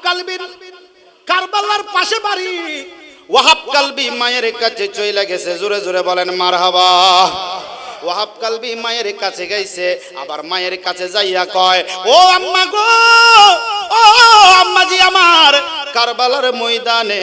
কালবির কারবালার পাশে বাড়ি। ওয়াহাব কালবি মায়ের কাছে চলে গেছে, জোরে জোরে বলেন মারহাবা। ওয়াহাব কালবি মায়ের কাছে গেছে, আবার মায়ের কাছে যাইয়া কয়, ও আম্মা গো, ও আম্মাজি আমার, কারবালার ময়দানে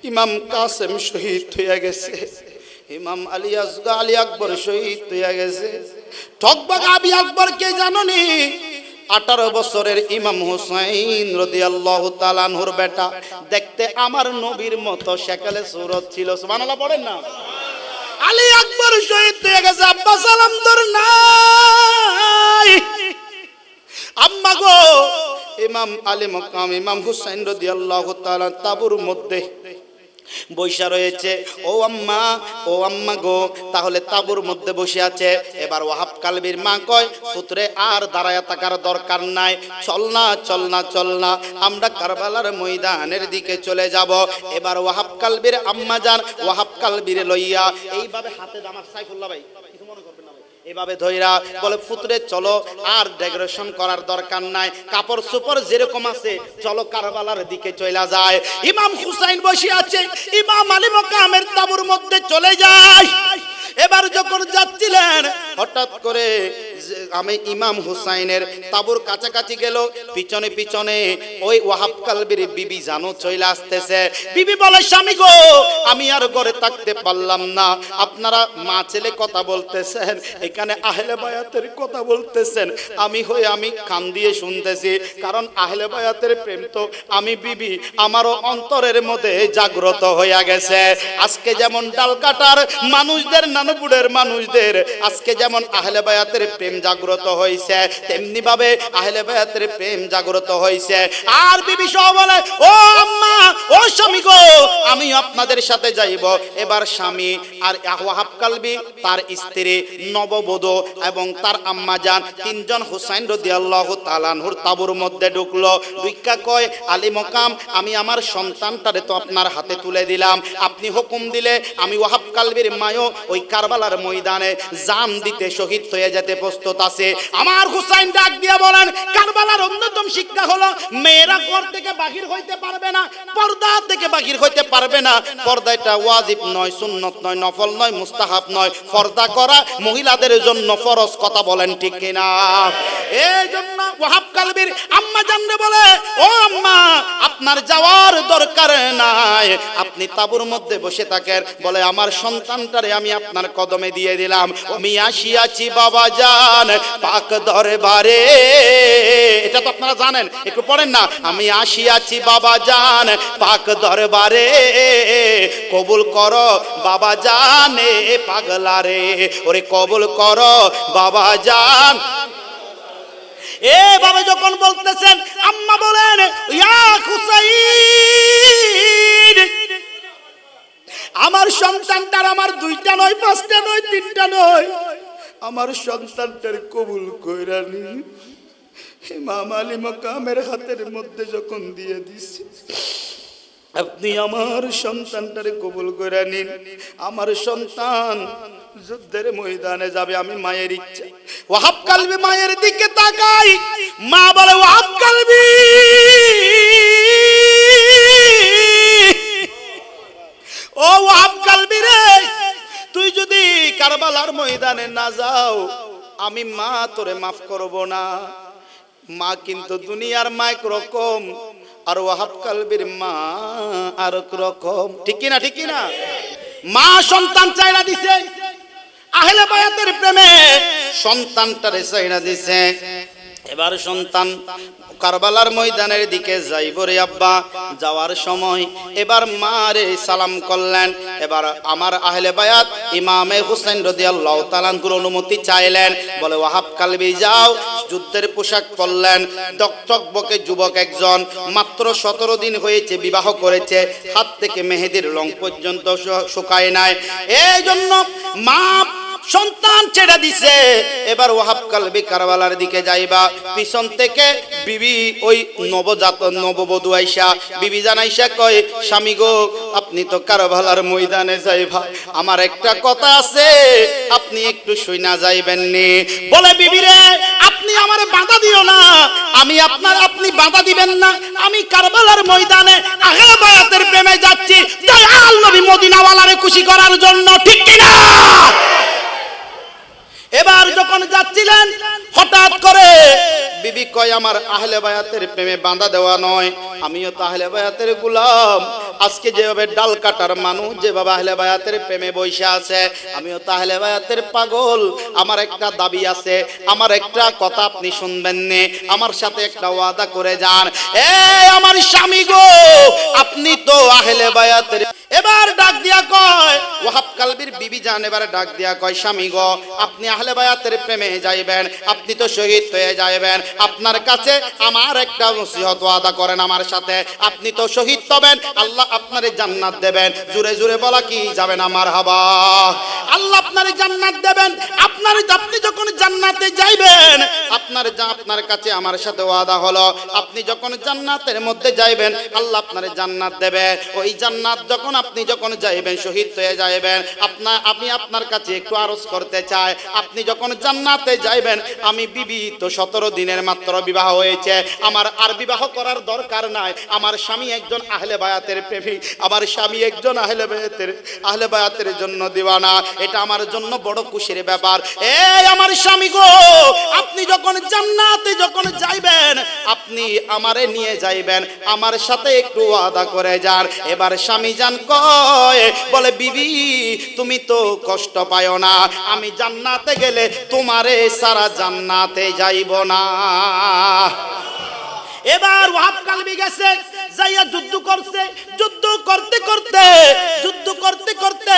ইমাম কাসেম শহীদ হয়ে গেছে, ইমাম আলী আকবর শহীদ হয়ে গেছে। ঠকবাগ আবি আকবর কে জানোনি? 18 বছরের ইমাম হুসাইন রাদিয়াল্লাহু তাআলা আনহুর বেটা। দেখতে আমার নবীর মতো শাকালে সুরত ছিল। সুবহানাল্লাহ পড়েন না। আলী আকবর শহীদ হয়ে গেছে, আব্বা সালাম দর নাই। আম্মা গো, ইমাম আলী মাকাম ইমাম হুসাইন রাদিয়াল্লাহু তাআলা তাবুর মধ্যে বসে রয়েছে। ও আম্মা গো, তাহলে তাবুর মধ্যে বসে আছে। এবার ওয়াহাব কালবির মা কয়, পুত্রে আর দাঁড়ায় থাকার দরকার নাই, চল না, আমরা কারবালার ময়দানের দিকে চলে যাব। এবার ওয়াহাব কালবির আম্মা যান ওয়াহাব কালবির লইয়া এইভাবে হাতে আমার সাইফুল্লাহ ভাই কিছু মনে করবেন না, এভাবে ধইরা বলে, পুত্রে চলো, আর ডেকোরেশন করার দরকার নাই, কাপড় চোপড় যেরকম আছে চলো কারবালার দিকে চলে যায়। ইমাম হুসাইন বসে আছে, ইমাম আলী মাকামের তাবুর মধ্যে চলে যায়। এবার যখন যাচ্ছিলেন হঠাৎ করে আমি ইমাম হুসাইনের তাবুর কাছাকাছি গেল, পিছনে পিছনে ওই ওয়াহাব কালবির বিবি জানো চলে আসতেছে। বিবি বলে, স্বামী গো, আমি আর ঘরে থাকতে পারলাম না, আপনারা মা ছেলে কথা বলতেছেন, এখানে আহলে বায়াতের কথা বলতেছেন, আমি কান দিয়ে শুনতেছি, কারণ আহলে বায়াতের প্রেম তো আমি বিবি আমারও অন্তরের মধ্যে জাগ্রত হয়ে গেছে। আজকে যেমন ডালকাটার মানুষদের, নানুপুরের মানুষদের আজকে যেমন আহলে বায়াতের প্রেম জাগ্রত হয়েছে, তেমনি ভাবে আহলে বায়াতের প্রেম জাগ্রত হয়েছে। আর বিবি সহ বলে, ও আম্মা, ও স্বামী গো, আমি আপনাদের সাথে যাইব। এবার স্বামী আর ওয়াহাব কালবি, তার স্ত্রী, নববধূ এবং তার আম্মা যান, তিনজন হুসাইন রাদিয়াল্লাহু তাআলা আনহুর তাবুর মধ্যে ঢুকলো। ভিক্ষা কয়, আলী মাকাম, আমি আমার সন্তানটারে তো আপনার হাতে তুলে দিলাম, আপনি হুকুম দিলে আমি ওয়াহাব কালবির মায়ও ওই কারবালার ময়দানে জান দিতে, শহীদ হয়ে যেতে প্রস্তুত আছে। আমার হুসাইন ডাক দিয়া বলেন, কারবালার অন্যতম শিক্ষা হলো মেয়েরা ঘর থেকে বাহির হইতে পারবে না, পর্দা থেকে বাহির হইতে পারবে না। পর্দাটা ওয়াজিব নয়, সুন্নত নয়, নফল নয়, মুস্তাহাব নয়, পর্দা করা মহিলাদের জন্য ফরজ। কথা বলেন ঠিক কিনা? এই জন্য ওয়াহাব কালবির আম্মা জানলে বলে, ও আম্মা, আপনার যাওয়ার দরকার নাই, আপনি তাবুর মধ্যে বসে থাকেন। বলে, আমার সন্তানটারে আমি আপনার কদমে দিয়ে দিলাম, আমি আসিয়াছি বাবা জান পাক দরবারে। এটা তো আপনারা জানেন, একটু পড়েন না, আমি আসিয়াছি বাবা জান পাক দরবারে, কবুল করো বাবা জানে পাগলারে, ওরে কবুল করো বাবা জান। এ বাবা যখন বলতেছেন, আম্মা বলেন, ইয়া হুসাইন, আমার সন্তানটার আমার 2টা নয়, 5টা নয়, 3টা নয়, আমার সন্তানটার কবুল কইরা নিন। ইমাম আলী মাকামের হাতের মধ্যে যখন দিয়ে দিছি, আপনি আমার সন্তানটারে কবুল করে নিন। আমার সন্তান যুদ্ধের ময়দানে যাবে, আমি মায়ের ইচ্ছা। ওয়াহাব কালবি মায়ের দিকে তাকাই, মা বলে, ওয়াহাব কালবি, ও ওয়াহাব কালবি রে, তুই যদি কারবালার ময়দানে না যাও, আমি মা তোরে মাফ করব না। মা কিন্তু দুনিয়ার মা একরকম, আর ওয়াহাব কালবির মা আর রকম। ঠিক কিনা? ঠিক কিনা? মা সন্তান চাইরা দিছে, আহলে বায়াতের প্রেমে সন্তানটারে চাইরা দিছে। এবার সন্তান কারবালার ময়দানের দিকে যাইব রে আব্বা, যাওয়ার সময় এবার মারে সালাম করলেন। এবার আমার আহলে বায়াত ইমামে হুসাইন রাদিয়াল্লাহু তাআলা আনহুর অনুমতি চাইলেন। বলে, ওয়াহাব কালবি যাও। যুদ্ধের পোশাক পরলেন, টকটকবকে যুবক একজন, মাত্র 17 দিন হয়েছে বিবাহ করেছে, হাত থেকে মেহেদির রং পর্যন্ত শুকায় নাই। এই জন্য মা সন্তান ছেড়ে দিছে। এবার ওয়াহাব কালবি কারবালার দিকে যাইবা, পিছন থেকে বিবি ওই নববধূ আইসা, বিবি জানাইসা কয়, স্বামী গো, আপনি তো কারবালার ময়দানে যাইবা, আমার একটা কথা আছে, আপনি একটু শুইনা যাইবেন নি। বলে, বিবি রে, আপনি আমারে বাধা দিও না, আমি আপনি বাধা দিবেন না। আমি কারবালার ময়দানে আহলে বায়াতের প্রেমে যাচ্ছি দয়াল নবী মদিনাওয়ালারে খুশি করার জন্য, ঠিক কি না? এবার যখন যাচ্ছিলেন হঠাৎ করে বিবি কয় আমার আহলে বায়াতের প্রেমে বাঁধা দেওয়া নয়, আমিও তো আহলে বায়াতের গোলাম। আজকে যেভাবে ডাল কাটার মানুষ যেভাবে আহলে বায়াতের প্রেমে বসে আছে, আমিও তো আহলে বায়াতের পাগল। আমার একটা দাবি আছে, আমার একটা কথা আপনি শুনবেন নে, আমার সাথে একটা ওয়াদা করে যান। এই আমার স্বামী গো, আপনি তো আহলে বায়াতের। এবার ডাক দিয়া কয় ওয়াহাব কালবির বিবি জান, এবারে ডাক দিয়া কয় স্বামী গো, আপনি আহলে বায়াতের প্রেমে যাইবেন, আপনি তো শহীদ হয়ে যাইবেন, আপনার কাছে আমার একটা নসিহত ওয়াদা করেন আমার সাথে, আপনি তো শহীদ হবেন, আল্লাহ আপনারে জান্নাত দেবেন। জোরে জোরে বলা কি যাবে না মারহাবা? আল্লাহ আপনারে জান্নাত দেবেন। আপনি যখন জান্নাতে যাইবেন, আপনার কাছে আমার সাথে ওয়াদা হলো, আপনি যখন জান্নাতের মধ্যে যাইবেন আল্লাহ আপনারে জান্নাত দেবে। ওই জান্নাত আপনি যখন যাইবেন শহীদ হয়ে যাইবেন, আমি আপনার কাছে একটু আরজ করতে চাই, আপনি যখন জান্নাতে যাইবেন, আমি বিবি তো 17 দিনের মাত্র বিবাহ হয়েছে, আমার আর বিবাহ করার দরকার নাই। আমার স্বামী একজন আহলে বায়াতের প্রেমিক, আমার স্বামী একজন আহলে বায়াতের জন্য দিওয়ানা। এটা আমার জন্য বড় খুশির ব্যাপার। এই আমার স্বামী গো, আপনি যখন জান্নাতে যাইবেন, আপনি আমারে নিয়ে যাইবেন, আমার সাথে একটু ওয়াদা করে যান। এবার স্বামী জান কয়, বলে বিবি তুমি তো কষ্ট পায়ো না, আমি জান্নাতে গেলে তোমারে সারা জান্নাতে যাইব না। এবার ওয়াহাব কালবি গেছে, যাইয়া যুদ্ধ করছে, যুদ্ধ করতে করতে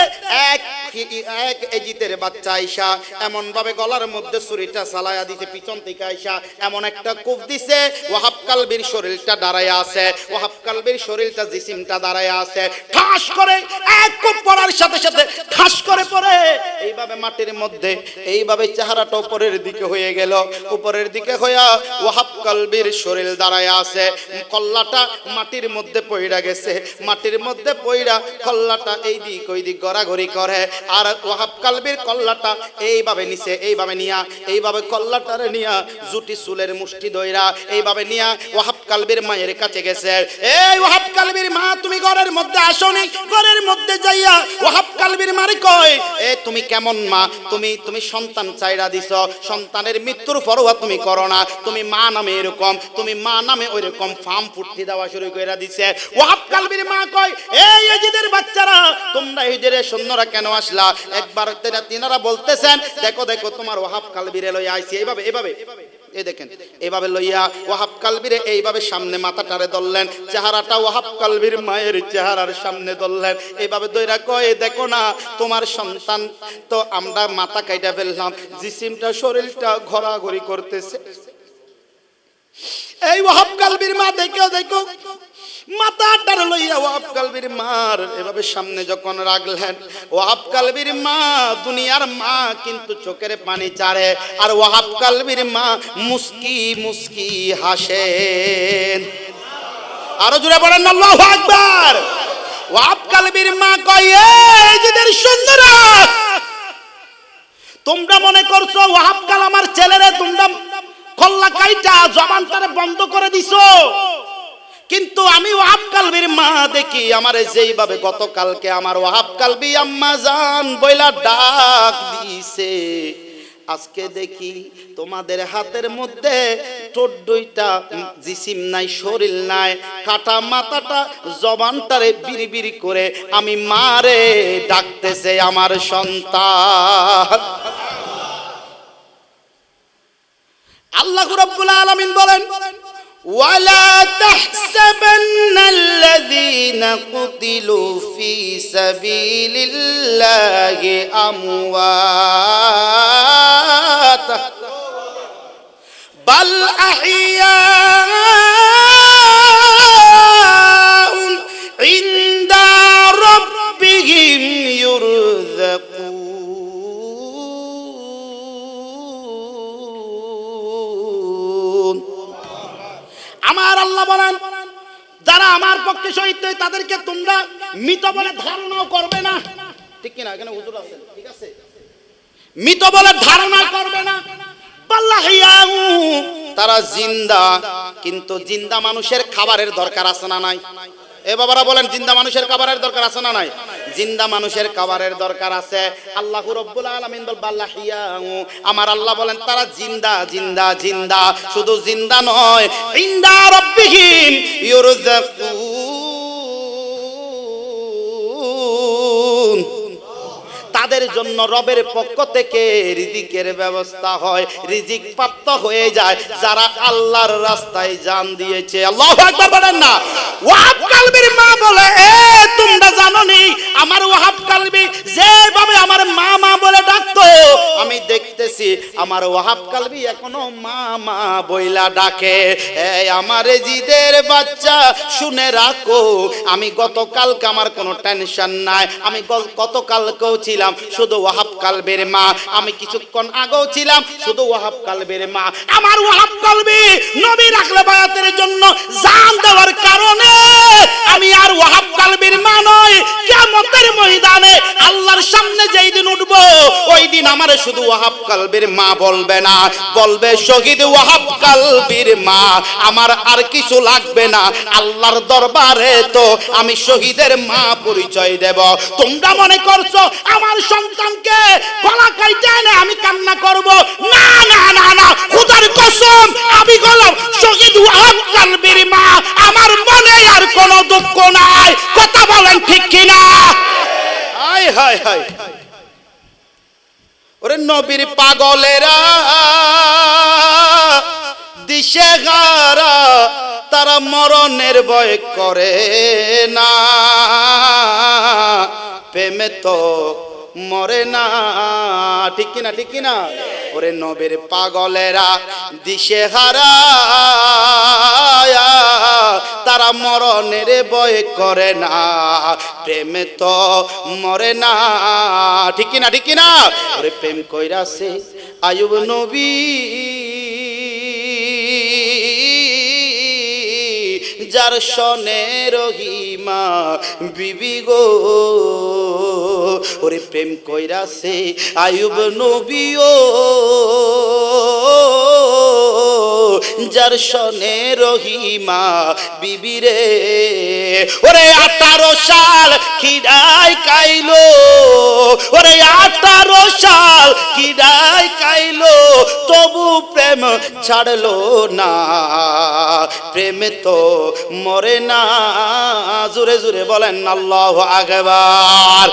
এক এজিতের বাচ্চা আইসা এমন ভাবে গলার মধ্যে ছুরিটা চালায়া দিতে, পিছন থেকে আইসা এমন একটা কোপ দিছে, ওয়াহাব কালবির শরীরটা দাঁড়ায়া আছে, ওয়াহাব কালবির শরীরটা জিসিমটা দাঁড়ায়া আছে। ঠাস করে এক কোপ পড়ার সাথে সাথে ঠাস করে পড়ে এইভাবে মাটির মধ্যে, এইভাবে চেহারাটা উপরের দিকে হয়ে গেল, উপরের দিকে হইয়া ওয়াহাব কালবির শরীর দাঁড়ায়া আছে, কল্লাটা মাটির মধ্যে পইড়া গেছে, মাটির মধ্যে পইড়া কল্লাটা এই দিক ওই দিক গড়াগড়ি করে। আর ওয়াহাব কালবির কল্লাটা এইভাবে নিচে, এইভাবে নিয়া, এইভাবে কল্লাটারে নিয়া জুটি চুলের মুষ্টি দইরা এইভাবে নিয়া ওয়াহাব কালবির মায়ের কাছে গেছে। এই ওয়াহাব কালবির মা, তুমি ঘরের মধ্যে আসোনি? ঘরের মধ্যে যাইয়া ওয়াহাব কালবির মারে কয়, এ তুমি কেমন মা, তুমি সন্তান চাইরা দিছ, সন্তানের মৃত্যুর পরোয়া তুমি করো না, তুমি মা নামে এরকম, তুমি মা নামে ওইরকম ফার্ম ফুটতি দেওয়া শুরু করে দিছে। ওয়াহাব কালবির মা কয়, এই এজিদের বাচ্চারা, তোমরা হিজরে সৈন্যরা কেন আসলা? একবার তিনারা বলতেছেন, দেখো দেখো তোমার ওয়াহাব কালবিরে লইয়া আইছি। এইভাবে এই দেখেন, এইভাবে লইয়া ওয়াহাব কালবিরে এইভাবে সামনে মাথাটারে ধরলেন, চেহারাটা ওয়াহাব কালবির মায়ের চেহারার সামনে ধরলেন, এইভাবে দইরা কয়, দেখো না তোমার সন্তান তো আমরা মাথা কাইটা ফেললাম, জিসিমটা শরীরটা ঘোরাঘুরি করতেছে। এই ওয়াহাব কালবির মা দেখো মাথাটার লইয়া ওয়াহাব কালবির মার এভাবে সামনে যখন রাখলেন, ওয়াহাব কালবির মা দুনিয়ার মা কিন্তু চোখের পানি চারে, আর ওয়াহাব কালবির মা মুস্কি মুস্কি হাসেন। আরো জোরে বলেন আল্লাহু আকবার। ওয়াহাব কালবির মা কয়, এই জিদের সুন্দরা, তোমরা মনে করছো ওয়াহাব কাল আমার ছেলেরে তোমরা কল্লা কাইটা জবানটারে বন্ধ করে দিছো, কিন্তু আমি ওয়াহাব কালবির মা দেখি আমারে যেইভাবে গতকালকে আমার ওয়াহাব কালবি আম্মা জান বইলা ডাক দিছে, আজকে দেখি তোমাদের হাতের মধ্যে ঠোঁট দুইটা জিসিম নাই, শরীর নাই, কাটা মাথাটা জবানটারে বিড়ি করে আমি মারে ডাকতেছে আমার সন্তান। আল্লাহ রাব্বুল আলামিন বলেন, ওয়ালা তাহসাবান্নাল্লাযীনা কুতিলু ফী সাবিলিল্লাহি আমওয়াত বাল আহইয়াউন ইনদা রাব্বিহিম ইউরযাকুন। আমার আল্লাহ বলেন, যারা আমার পক্ষে শহীদ হয় তাদেরকে তোমরা মৃত বলে ধারণাও করবে না, ঠিক কিনা? এখানে হুজুর আছেন, ঠিক আছে? মৃত বলে ধারণা করবে না, বাল্লাহিয়াউ তারা জিন্দা, কিন্তু জিন্দা মানুষের খাবারের দরকার আছে না নাই? এ বাবারা বলেন, জিন্দা মানুষের খাবারের দরকার আছে না নাই? জিন্দা মানুষের খাবারের দরকার আছে। আল্লাহ রাব্বুল আলামিন বল বাল্লাহিয়াউ, আমার আল্লাহ বলেন তারা জিন্দা জিন্দা জিন্দা, শুধু জিন্দা নয়, ইনদা রাব্বিহিম ইউরযাকুন, তাদের জন্য রবের পক্ষ থেকে রিজিকের ব্যবস্থা হয়, রিজিক প্রাপ্ত হয়ে যায় যারা আল্লাহর রাস্তায় জান দিয়েছে। আল্লাহু আকবার বলেন না। ওয়াহাব কালবির মা বলে, এ তোমরা জানো নি আমার ওয়াহাব কালবি যেভাবে আমার মা মা বলে ডাকতো, আমি দেখতেছি আমার ওয়াহাব কালবি এখনো মা মা বইলা ডাকে। এই আমার জিদের বাচ্চা শুনে রাখো, আমি গতকালকে আমার কোনো টেনশন নাই, আমি গতকালকেও ছিলাম শুধু ওয়াহাব কালবের মা, আমি কিছুক্ষণ আগেও ছিলাম শুধু ওয়াহাব কালবের মা। আমার ওয়াহাব কালবি নবী রাখলে বায়াতের জন্য জান দেওয়ার কারণে আমি আর ওয়াহাব কালবির মা নই। কিয়ামতের ময়দানে আল্লাহর সামনে যেই দিন উঠবো, ওই দিন আমার শুধু ওয়াহাব কালবির মা বলবে না, বলবে শহীদ ওয়াহাব কালবির মা, আমার আর কিছু লাগবে না, আল্লাহর দরবারে তো আমি শহীদের মা পরিচয় দেব। তোমরা মনে করছো আমার সন্তানকে গলা কাইতে এনে আমি কান্না করব? না না না না, খোদার কসম আমি গলাম শহীদ ওয়াহাব কালবির মা, আমার মনে আর কোনো দুঃখ নাই। কথা বলেন ঠিক কিনা? হায় হায় হায়, ওরে নবীর পাগলেরা দিশেহারা, তারা মরণের ভয় করে না, প্রেমে তো মরে না। ঠিক কিনা? ঠিক কিনা? ওরে নবীর পাগলেরা দিশেহারা, তারা মরণের ভয় করে না, প্রেমে তো মরে না। ঠিক কিনা? ঠিক কিনা? ওরে প্রেম কইরাছে আইয়ুব নবী, যার সনে রহিমা বিবি গো, ওরে প্রেম কইরাছে আইয়ুব নবী ও, যার সনে রহিমা বিবি রে। ওরে 18 সাল খিদায় কাইলো, ওরে 18 সাল খিদায় কাইলো, তবু প্রেম ছাড়লো না, প্রেমে তো মরে না। জোরে জোরে বলেন আল্লাহু আকবার।